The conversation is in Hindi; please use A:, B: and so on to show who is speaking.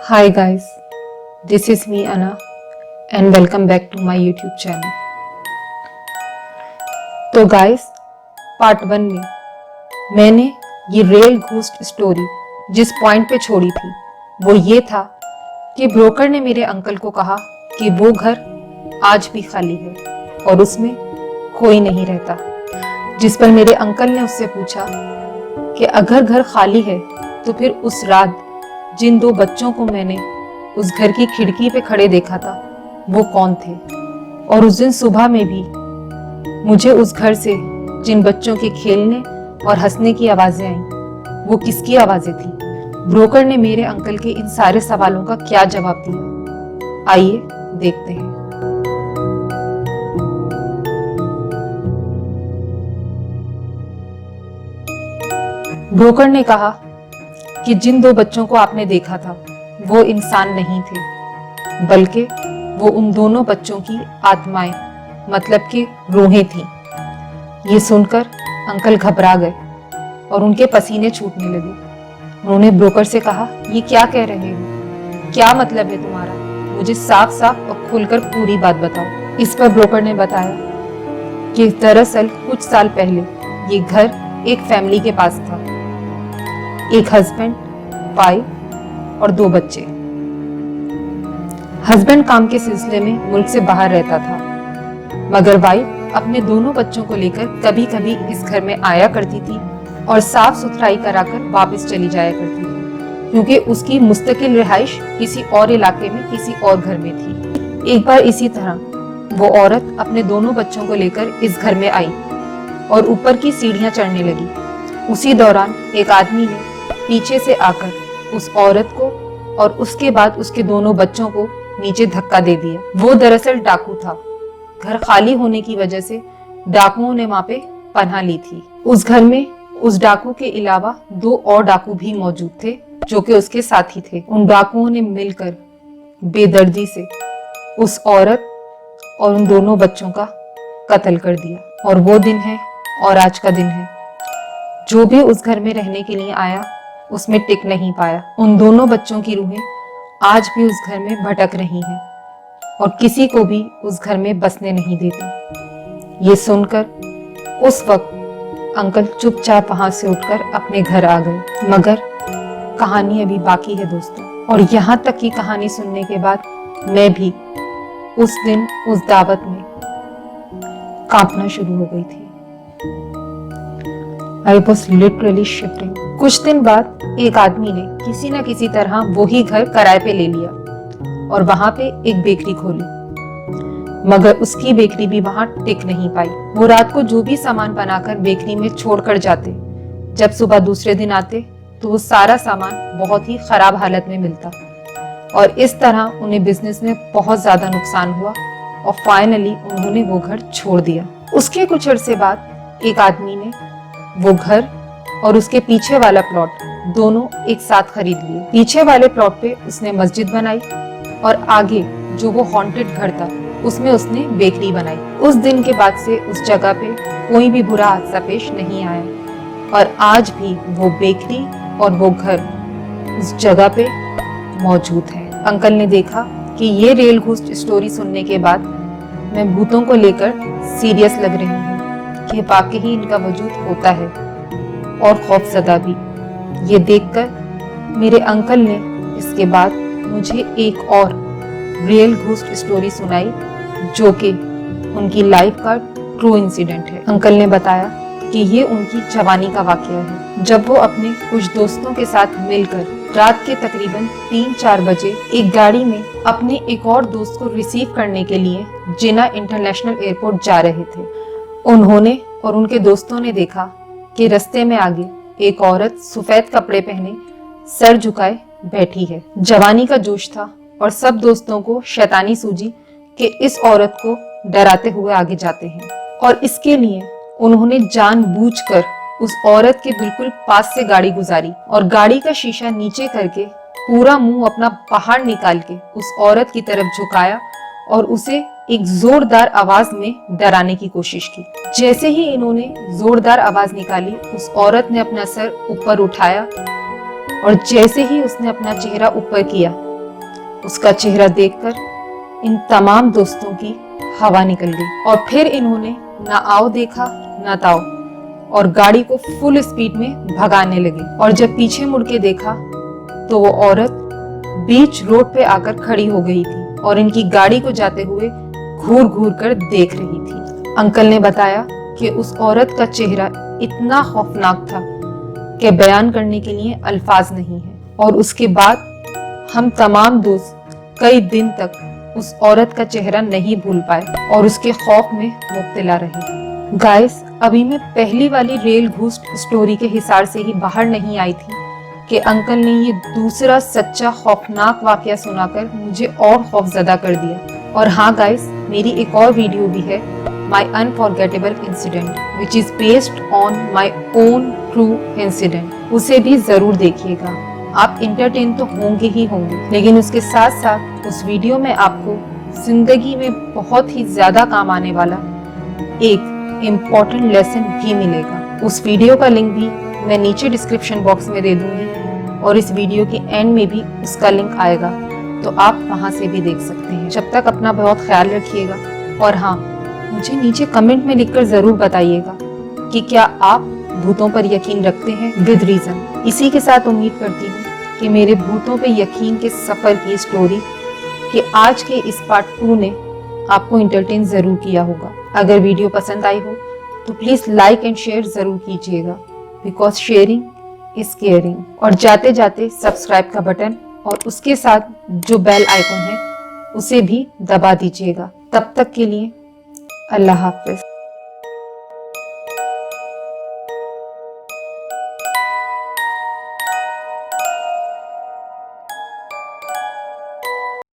A: Hi guys, this is me Anna and welcome back to my YouTube channel. तो गाइस पार्ट 1 में मैंने ये रियल घोस्ट स्टोरी जिस पॉइंट पे छोड़ी थी वो ये था कि ब्रोकर ने मेरे अंकल को कहा कि वो घर आज भी खाली है और उसमें कोई नहीं रहता, जिस पर मेरे अंकल ने उससे पूछा कि अगर घर खाली है तो फिर उस रात जिन 2 बच्चों को मैंने उस घर की खिड़की पे खड़े देखा था वो कौन थे, और उस दिन सुबह में भी मुझे उस घर से जिन बच्चों के खेलने और हंसने की आवाजें आई वो किसकी आवाजें थी। ब्रोकर ने मेरे अंकल के इन सारे सवालों का क्या जवाब दिया, आइए देखते हैं। ब्रोकर ने कहा कि जिन 2 बच्चों को आपने देखा था वो इंसान नहीं थे, बल्कि वो उन दोनों बच्चों की आत्माएं मतलब कि रूहें थीं। ये सुनकर अंकल घबरा गए और उनके पसीने छूटने लगे। उन्होंने ब्रोकर से कहा, ये क्या कह रहे हो, क्या मतलब है तुम्हारा, मुझे साफ साफ और खुलकर पूरी बात बताओ। इस पर ब्रोकर ने बताया कि दरअसल कुछ साल पहले ये घर एक फैमिली के पास था, एक हस्बैंड, वाइफ और 2 बच्चे। हस्बैंड काम के सिलसिले में मुल्क से बाहर रहता था, मगर वाइफ अपने दोनों बच्चों को लेकर कभी कभी इस घर में आया करती थी और साफ सुथराई कराकर वापस चली जाया करती थी, क्योंकि उसकी मुस्तकिल रिहाइश किसी और इलाके में किसी और घर में थी। एक बार इसी तरह वो औरत अपने दोनों बच्चों को लेकर इस घर में आई और ऊपर की सीढ़ियां चढ़ने लगी। उसी दौरान एक आदमी ने पीछे से आकर उस औरत को और उसके बाद उसके दोनों बच्चों को नीचे धक्का दे दिया। वो दरअसल डाकू था। घर खाली होने की वजह से डाकुओं ने वहां पे पनाह ली थी। उस घर में उस डाकू के अलावा 2 और डाकू भी मौजूद थे जो कि उसके साथी थे। उन डाकुओं ने मिलकर बेदर्दी से उस औरत और उन दोनों बच्चों का कत्ल कर दिया। और वो दिन है और आज का दिन है, जो भी उस घर में रहने के लिए आया उसमें टिक नहीं पाया। उन दोनों बच्चों की रूहें आज भी उस घर में भटक रही हैं और किसी को भी उस घर में बसने नहीं देती। ये सुनकर उस वक्त अंकल चुपचाप वहां से उठकर अपने घर आ गए। मगर कहानी अभी बाकी है दोस्तों, और यहाँ तक की कहानी सुनने के बाद मैं भी उस दिन उस दावत में कांपना शुरू हो गई थी। I was literally shifting। कुछ दिन बाद एक आदमी ने किसी न किसी तरह वही घर किराए पे ले लिया और वहां पे एक बेकरी खोली, मगर उसकी बेकरी भी वहां टिक नहीं पाई। वो रात को जो भी सामान बनाकर बेकरी में छोड़कर जाते, जब सुबह दूसरे दिन आते तो वो सारा सामान बहुत ही खराब हालत में मिलता और इस तरह उन्हें बिजनेस में बहुत ज्यादा नुकसान हुआ और फाइनली उन्होंने वो घर छोड़ दिया। उसके कुछ अरसे बाद एक आदमी ने वो घर और उसके पीछे वाला प्लॉट दोनों एक साथ खरीद लिए। पीछे वाले प्लॉट पे उसने मस्जिद बनाई और आगे जो वो हॉन्टेड घर था उसमें उसने बेकरी बनाई। उस दिन के बाद से उस जगह पे कोई भी बुरा हादसा पेश नहीं आया और आज भी वो बेकरी और वो घर उस जगह पे मौजूद है। अंकल ने देखा कि ये रियल घोस्ट स्टोरी सुनने के बाद मैं भूतों को लेकर सीरियस लग रही हूँ कि वाकई ही इनका वजूद होता है और खौफजदा भी। ये देखकर मेरे अंकल ने इसके बाद मुझे एक और रियल घोस्ट स्टोरी सुनाई जो कि उनकी लाइफ का ट्रू इंसिडेंट है। अंकल ने बताया कि ये उनकी जवानी का वाकया है, जब वो अपने कुछ दोस्तों के साथ मिलकर रात के तकरीबन 3-4 बजे एक गाड़ी में अपने एक और दोस्त को रिसीव करने के लिए जिना इंटरनेशनल एयरपोर्ट जा रहे थे। उन्होंने और उनके दोस्तों ने देखा कि रास्ते में आगे एक औरत सफेद कपड़े पहने सर झुकाए बैठी है। जवानी का जोश था और सब दोस्तों को शैतानी सूझी कि इस औरत को डराते हुए आगे जाते हैं, और इसके लिए उन्होंने जानबूझकर उस औरत के बिल्कुल पास से गाड़ी गुजारी और गाड़ी का शीशा नीचे करके पूरा मुंह अपना बाहर निकाल के उस औरत की तरफ झुकाया और उसे एक जोरदार आवाज में डराने की कोशिश की। जैसे ही इन्होंने जोरदार आवाज निकाली उस औरत ने अपना सर ऊपर उठाया और जैसे ही उसने अपना चेहरा ऊपर किया उसका चेहरा देखकर इन तमाम दोस्तों की हवा निकल गई और फिर इन्होंने ना आओ देखा ना ताओ और गाड़ी को फुल स्पीड में भगाने लगे। और जब पीछे मुड़ के देखा तो वो औरत बीच रोड पे आकर खड़ी हो गई थी और इनकी गाड़ी को जाते हुए घूर घूर कर देख रही थी। अंकल ने बताया कि उस औरत का चेहरा इतना खौफनाक था कि बयान करने के लिए अल्फाज नहीं है। और उसके बाद हम तमाम दोस्त कई दिन तक उस औरत का चेहरा नहीं भूल पाए और उसके खौफ में मुब्तला रहे। गाइस, अभी मैं पहली वाली रेल घूस स्टोरी के हिसार से ही बाहर नहीं आई थी कि अंकल ने ये दूसरा सच्चा खौफनाक वाकया सुनाकर मुझे और खौफजदा कर दिया। और हाँ गाइस, मेरी एक और वीडियो भी है, my unforgettable incident which is based on my own true incident. उसे भी जरूर देखिएगा। आप इंटरटेन तो होंगे ही होंगे, लेकिन उसके साथ साथ उस वीडियो में आपको जिंदगी में बहुत ही ज्यादा काम आने वाला एक इम्पोर्टेंट लेसन भी मिलेगा। उस वीडियो का लिंक भी मैं नीचे डिस्क्रिप्शन बॉक्स में दे दूंगी और इस वीडियो के एंड में भी उसका लिंक आएगा, तो आप वहां से भी देख सकते हैं। जब तक अपना बहुत ख्याल रखिएगा और हाँ, मुझे नीचे कमेंट में लिखकर जरूर बताइएगा कि क्या आप भूतों पर यकीन रखते हैं विद रीजन। इसी के साथ उम्मीद करती हूँ कि मेरे भूतों पे यकीन के सफर की स्टोरी के आज के इस पार्ट 2 ने आपको इंटरटेन जरूर किया होगा। अगर वीडियो पसंद आई हो तो प्लीज लाइक एंड शेयर जरूर कीजिएगा, बिकॉज शेयरिंग इज केयरिंग। और जाते जाते सब्सक्राइब का बटन और उसके साथ जो बेल आइकन है उसे भी दबा दीजिएगा। तब तक के लिए अल्लाह हाफिज।